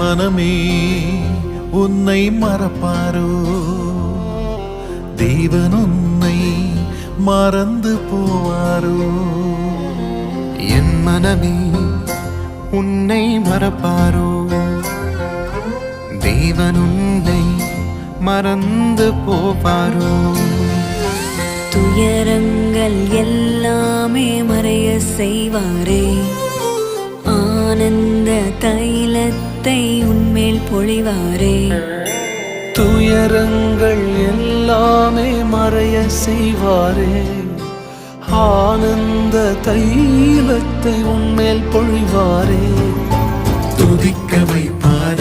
மனமே உன்னை மறப்பாரோ? தேவன் உன்னை மறந்து போவாரோ? என் மனமே உன்னை மறப்பாரோ? தேவன் உன்னை மறந்து போவாரோ? துயரங்கள் எல்லாமே மறைய செய்வாரே, ஆனந்த தைலத்தை உன்மேல் பொழிவாரே. துயரங்கள் எல்லாமே மறைய செய்வாரே, ஆனந்த தைலத்தை உன்மேல் பொழிவாரே. துதிக்க வைப்பாரே.